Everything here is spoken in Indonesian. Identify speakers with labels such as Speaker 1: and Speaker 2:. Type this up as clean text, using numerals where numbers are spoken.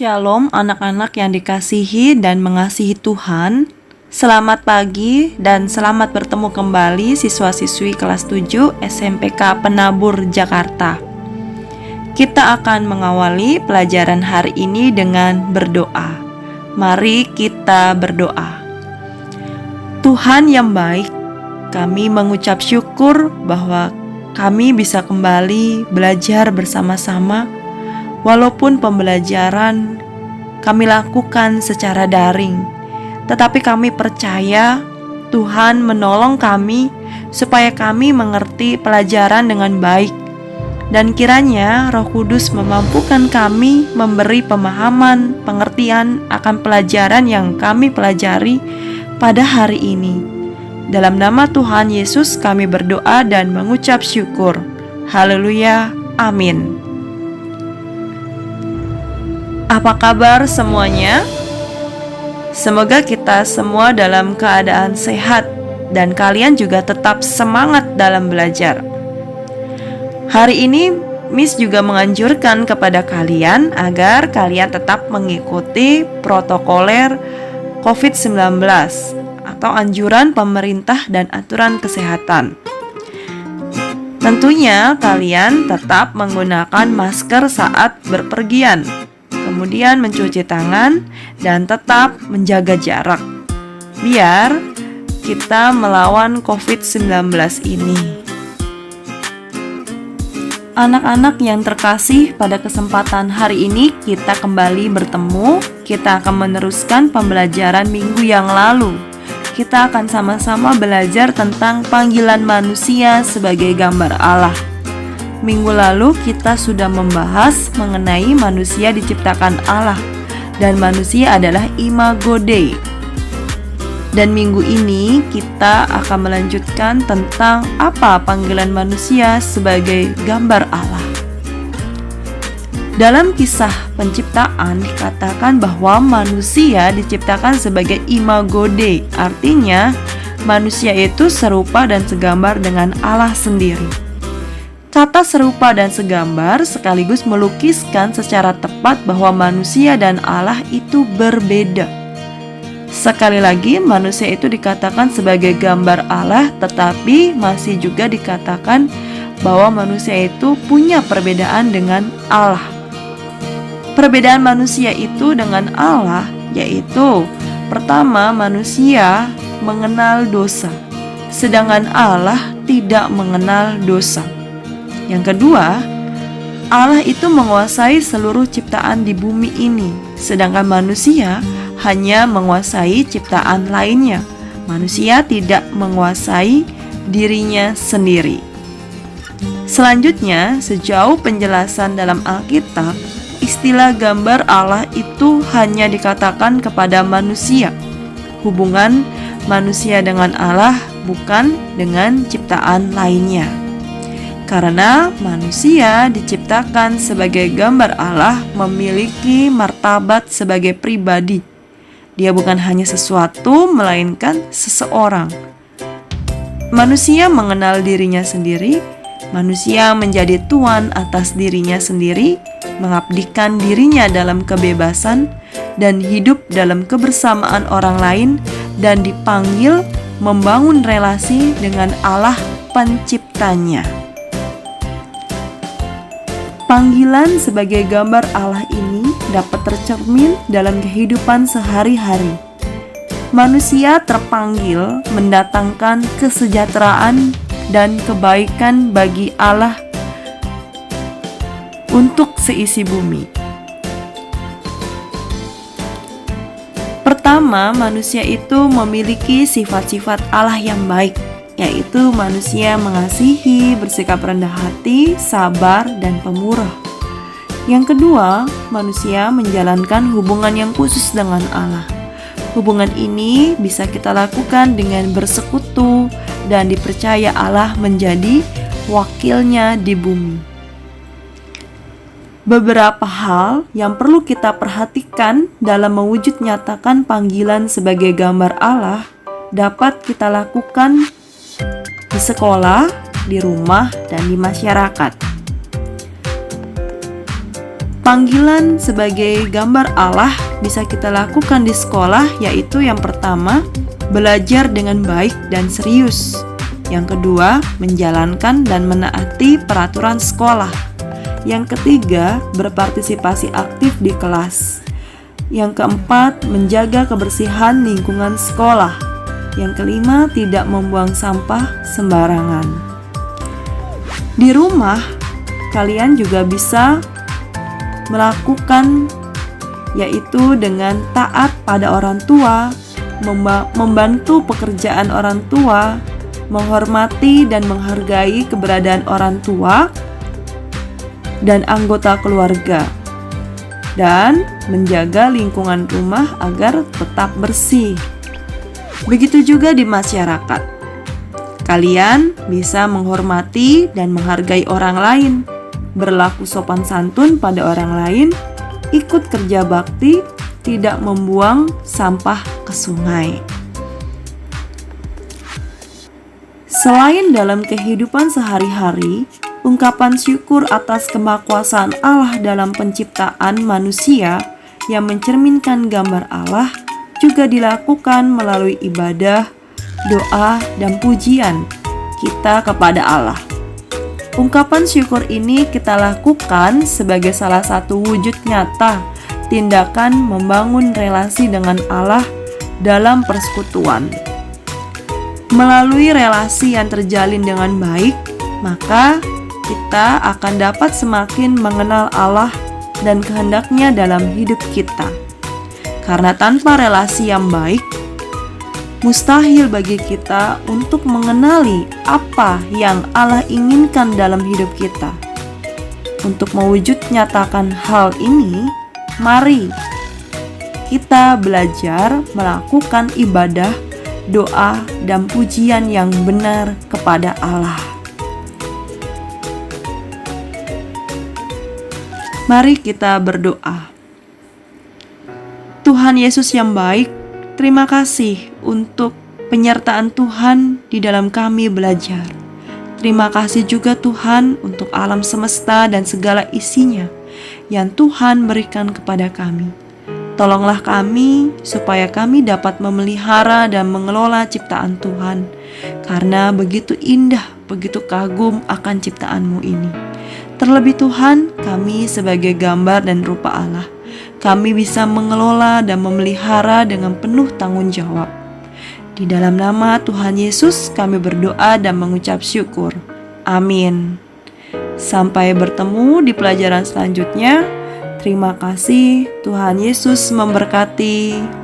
Speaker 1: Shalom anak-anak yang dikasihi dan mengasihi Tuhan. Selamat pagi dan selamat bertemu kembali siswa-siswi kelas 7 SMPK Penabur Jakarta. Kita akan mengawali pelajaran hari ini dengan berdoa. Mari kita berdoa. Tuhan yang baik, kami mengucap syukur bahwa kami bisa kembali belajar bersama-sama. Walaupun pembelajaran kami lakukan secara daring, tetapi kami percaya Tuhan menolong kami supaya kami mengerti pelajaran dengan baik. Dan kiranya Roh Kudus memampukan kami memberi pemahaman, pengertian akan pelajaran yang kami pelajari pada hari ini. Dalam nama Tuhan Yesus kami berdoa dan mengucap syukur. Haleluya, amin. Apa kabar semuanya? Semoga kita semua dalam keadaan sehat dan kalian juga tetap semangat dalam belajar. Hari ini Miss juga menganjurkan kepada kalian agar kalian tetap mengikuti protokoler COVID-19 atau anjuran pemerintah dan aturan kesehatan. Tentunya kalian tetap menggunakan masker saat berpergian, kemudian mencuci tangan dan tetap menjaga jarak, biar kita melawan COVID-19 ini. Anak-anak yang terkasih, pada kesempatan hari ini kita kembali bertemu. Kita akan meneruskan pembelajaran minggu yang lalu. Kita akan sama-sama belajar tentang panggilan manusia sebagai gambar Allah. Minggu lalu kita sudah membahas mengenai manusia diciptakan Allah dan manusia adalah imago Dei. Dan minggu ini kita akan melanjutkan tentang apa panggilan manusia sebagai gambar Allah. Dalam kisah penciptaan dikatakan bahwa manusia diciptakan sebagai imago Dei, artinya manusia itu serupa dan segambar dengan Allah sendiri. Kata serupa dan segambar sekaligus melukiskan secara tepat bahwa manusia dan Allah itu berbeda. Sekali lagi, manusia itu dikatakan sebagai gambar Allah, tetapi masih juga dikatakan bahwa manusia itu punya perbedaan dengan Allah. Perbedaan manusia itu dengan Allah yaitu, pertama, manusia mengenal dosa, sedangkan Allah tidak mengenal dosa. Yang kedua, Allah itu menguasai seluruh ciptaan di bumi ini, sedangkan manusia hanya menguasai ciptaan lainnya. Manusia tidak menguasai dirinya sendiri. Selanjutnya, sejauh penjelasan dalam Alkitab, istilah gambar Allah itu hanya dikatakan kepada manusia. Hubungan manusia dengan Allah bukan dengan ciptaan lainnya. Karena manusia diciptakan sebagai gambar Allah, memiliki martabat sebagai pribadi. Dia bukan hanya sesuatu, melainkan seseorang. Manusia mengenal dirinya sendiri, manusia menjadi tuan atas dirinya sendiri, mengabdikan dirinya dalam kebebasan, dan hidup dalam kebersamaan orang lain, dan dipanggil membangun relasi dengan Allah penciptanya. Panggilan sebagai gambar Allah ini dapat tercermin dalam kehidupan sehari-hari. Manusia terpanggil mendatangkan kesejahteraan dan kebaikan bagi Allah untuk seisi bumi. Pertama, manusia itu memiliki sifat-sifat Allah yang baik, yaitu manusia mengasihi, bersikap rendah hati, sabar, dan pemurah. Yang kedua, manusia menjalankan hubungan yang khusus dengan Allah. Hubungan ini bisa kita lakukan dengan bersekutu dan dipercaya Allah menjadi wakilnya di bumi. Beberapa hal yang perlu kita perhatikan dalam mewujud nyatakan panggilan sebagai gambar Allah dapat kita lakukan di sekolah, di rumah, dan di masyarakat. Panggilan sebagai gambar Allah bisa kita lakukan di sekolah, yaitu yang pertama, belajar dengan baik dan serius. Yang kedua, menjalankan dan menaati peraturan sekolah. Yang ketiga, berpartisipasi aktif di kelas. Yang keempat, menjaga kebersihan lingkungan sekolah. Yang kelima, tidak membuang sampah sembarangan. Di rumah, kalian juga bisa melakukan, yaitu dengan taat pada orang tua, membantu pekerjaan orang tua, menghormati dan menghargai keberadaan orang tua dan anggota keluarga, dan menjaga lingkungan rumah agar tetap bersih. Begitu juga di masyarakat. Kalian bisa menghormati dan menghargai orang lain, berlaku sopan santun pada orang lain, ikut kerja bakti, tidak membuang sampah ke sungai. Selain dalam kehidupan sehari-hari, ungkapan syukur atas kemahakuasaan Allah dalam penciptaan manusia yang mencerminkan gambar Allah juga dilakukan melalui ibadah, doa, dan pujian kita kepada Allah. Ungkapan syukur ini kita lakukan sebagai salah satu wujud nyata tindakan membangun relasi dengan Allah dalam persekutuan. Melalui relasi yang terjalin dengan baik, maka kita akan dapat semakin mengenal Allah dan kehendaknya dalam hidup kita. Karena tanpa relasi yang baik, mustahil bagi kita untuk mengenali apa yang Allah inginkan dalam hidup kita. Untuk mewujud nyatakan hal ini, mari kita belajar melakukan ibadah, doa, dan pujian yang benar kepada Allah. Mari kita berdoa. Tuhan Yesus yang baik, terima kasih untuk penyertaan Tuhan di dalam kami belajar. Terima kasih juga Tuhan untuk alam semesta dan segala isinya yang Tuhan berikan kepada kami. Tolonglah kami supaya kami dapat memelihara dan mengelola ciptaan Tuhan, karena begitu indah, begitu kagum akan ciptaan-Mu ini. Terlebih Tuhan, kami sebagai gambar dan rupa Allah, kami bisa mengelola dan memelihara dengan penuh tanggung jawab. Di dalam nama Tuhan Yesus kami berdoa dan mengucap syukur. Amin. Sampai bertemu di pelajaran selanjutnya. Terima kasih, Tuhan Yesus memberkati.